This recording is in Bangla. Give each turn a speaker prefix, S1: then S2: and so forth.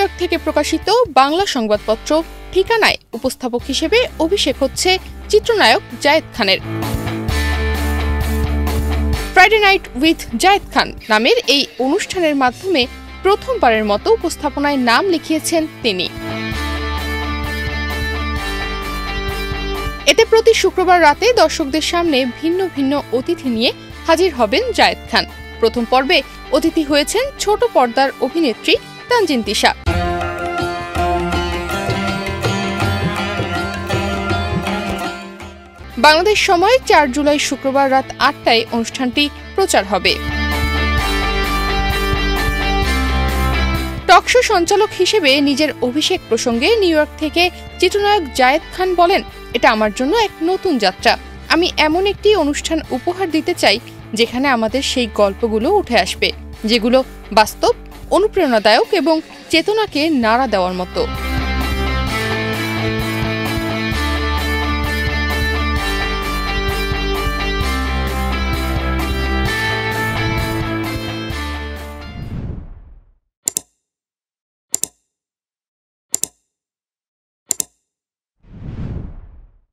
S1: নিউইয়র্ক থেকে প্রকাশিত বাংলা সংবাদপত্র ঠিকানায় উপস্থাপক হিসেবে অভিষেক হচ্ছে চিত্রনায়ক জায়েদ খানের। Friday night with Zayed Khan নামের এই অনুষ্ঠানের মাধ্যমে প্রথমবারের মতো উপস্থাপনায় নাম লিখিয়েছেন তিনি। এতে প্রতি শুক্রবার রাতে দর্শকদের সামনে ভিন্ন ভিন্ন অতিথি নিয়ে হাজির হবেন জায়েদ খান। প্রথম পর্বে অতিথি হয়েছেন ছোট পর্দার অভিনেত্রী তানজিন তিশা। বাংলাদেশ সময় ৪ জুলাই শুক্রবার রাত ৮টায় অনুষ্ঠানটি প্রচার হবে। টকশো সঞ্চালক হিসেবে নিজের অভিষেক প্রসঙ্গে নিউইয়র্ক থেকে চিত্রনায়ক জায়েদ খান বলেন, এটা আমার জন্য এক নতুন যাত্রা। আমি এমন একটি অনুষ্ঠান উপহার দিতে চাই যেখানে আমাদের সেই গল্পগুলো উঠে আসবে, যেগুলো বাস্তব, অনুপ্রেরণাদায়ক এবং চেতনাকে নাড়া দেওয়ার মতো।